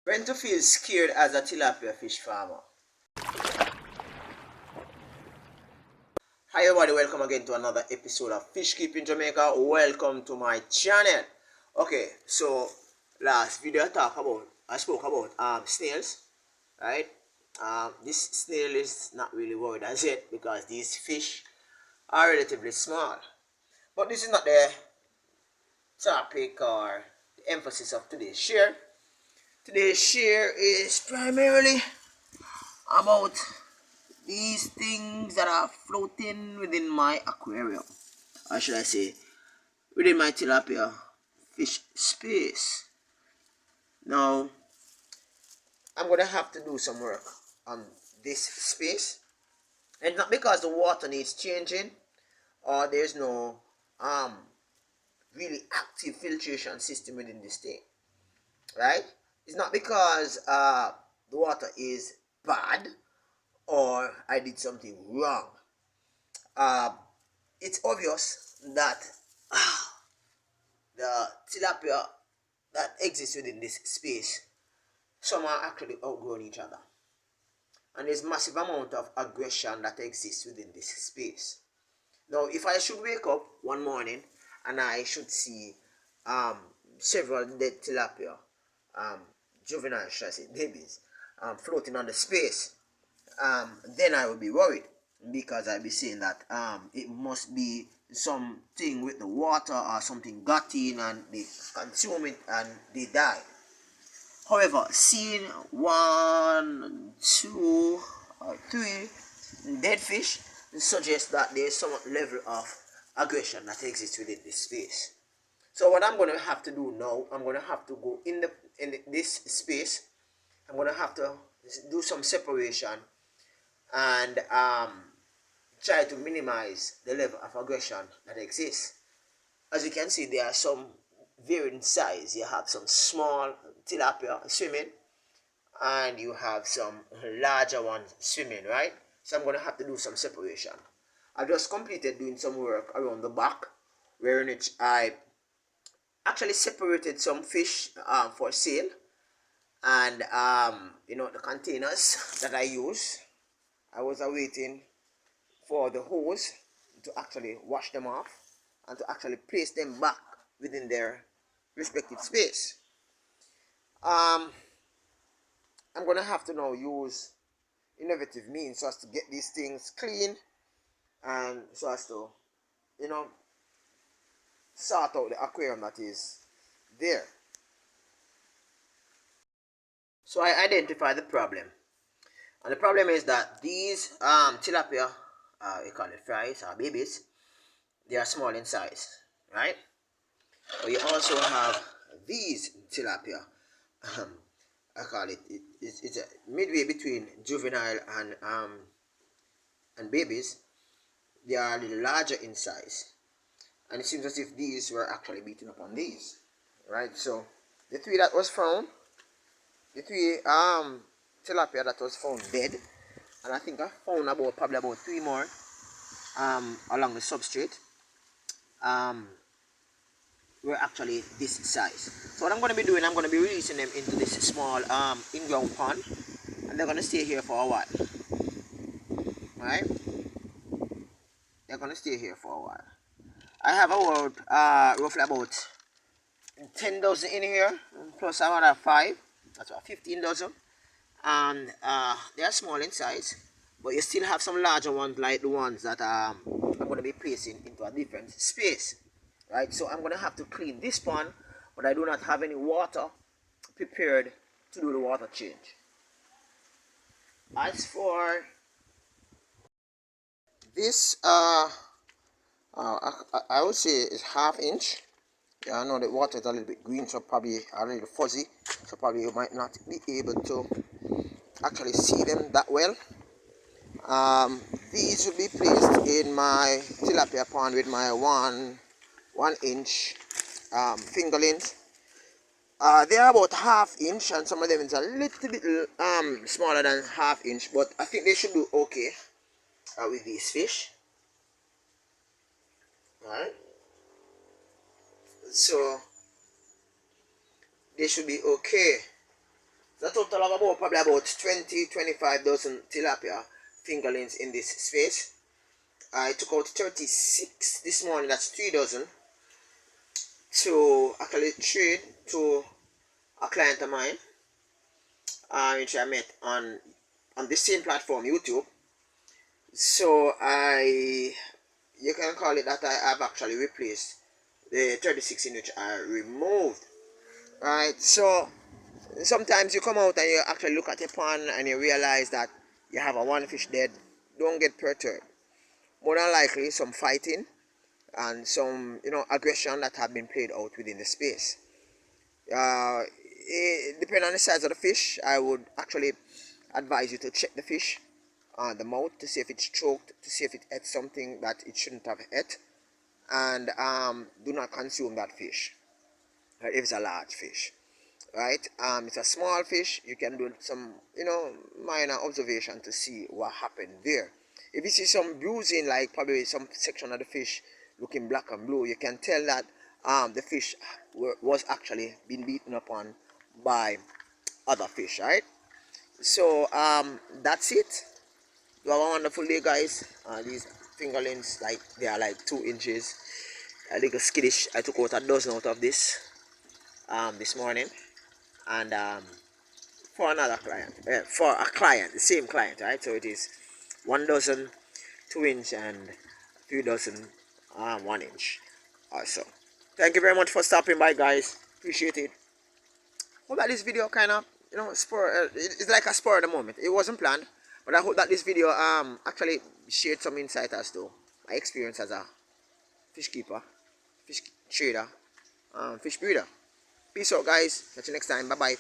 When to feel scared as a tilapia fish farmer. Hi everybody, welcome again to another episode of Fish Keeping Jamaica. Welcome to my channel. Okay, so last video I spoke about snails, right? This snail is not really worried as yet because these fish are relatively small. But this is not the topic or the emphasis of today's share. Today's share is primarily about these things that are floating within my aquarium, or should I say within my tilapia fish space. Now I'm gonna have to do some work on this space, and not because the water needs changing or there's no really active filtration system within this thing, right? It's not because the water is bad or I did something wrong. It's obvious that the tilapia that exists within this space, some are actually outgrowing each other. And there's massive amount of aggression that exists within this space. Now, if I should wake up one morning and I should see several dead tilapia, juvenile, should I say, babies, floating on the space, then I will be worried, because I'll be saying that it must be something with the water or something got in and they consume it and they die. However, seeing 1, 2, or 3 dead fish suggests that there is some level of aggression that exists within this space. So what I'm going to have to do now, I'm going to have to go in this space. I'm going to have to do some separation and try to minimize the level of aggression that exists. As you can see, there are some varying size. You have some small tilapia swimming and you have some larger ones swimming, right? So I'm going to have to do some separation. I just completed doing some work around the back, wherein which I actually separated some fish for sale, and the containers that I use, I was awaiting for the hose to actually wash them off and to actually place them back within their respective space. I'm gonna have to now use innovative means so as to get these things clean and so as to sort out the aquarium that is there. So I identified the problem, and the problem is that these tilapia, we call it fries or babies, they are small in size, right? But you also have these tilapia. I call it's a midway between juvenile and babies. They are a little larger in size, and it seems as if these were actually beaten up on these, right? So the three that was found, the three tilapia that was found dead, and I think I found probably about 3 more along the substrate, were actually this size. So what I'm going to be doing, I'm going to be releasing them into this small in-ground pond, and they're going to stay here for a while. Right? They're going to stay here for a while. I have roughly about 10 dozen in here, plus another 5. That's about 15 dozen. And they are small in size, but you still have some larger ones like the ones that I'm going to be placing into a different space. Right, so I'm going to have to clean this pond, but I do not have any water prepared to do the water change. As for this, I would say it's 1/2 inch. Yeah, I know the water is a little bit green, so probably a little fuzzy, so probably you might not be able to actually see them that well. These will be placed in my tilapia pond with my 1 inch finger length. They are about 1/2 inch, and some of them is a little bit smaller than 1/2 inch, but I think they should do okay with these fish. Alright, so they should be okay. a total of about probably about 20-25 dozen tilapia fingerlings in this space. I took out 36 this morning, that's 3 dozen, to actually trade to a client of mine, which I met on this same platform, YouTube. So you can call it that I have actually replaced the 36 in which I removed. Right, so sometimes you come out and you actually look at your pond and you realize that you have a one fish dead. Don't get perturbed. More than likely some fighting and some aggression that have been played out within the space. Depending on the size of the fish, I would actually advise you to check the fish, the mouth, to see if it's choked, to see if it ate something that it shouldn't have ate, and do not consume that fish if it's a large fish. Right, it's a small fish, you can do some minor observation to see what happened there. If you see some bruising, like probably some section of the fish looking black and blue, you can tell that the fish was actually being beaten upon by other fish. Right, so that's it. You have a wonderful day, guys. These fingerlings, like, they are like 2 inches, a little skittish. I took out a dozen out of this morning, and for another client, for a client, the same client, right? So it is 1 dozen 2 inch and 3 dozen 1 inch also. Thank you very much for stopping by, guys. Appreciate it. Hope that this video kind of spur, it's like a spur at the moment. It wasn't planned, but I hope that this video actually shared some insight as to my experience as a fish keeper, fish trader, fish breeder. Peace out, guys. Catch you next time. Bye bye.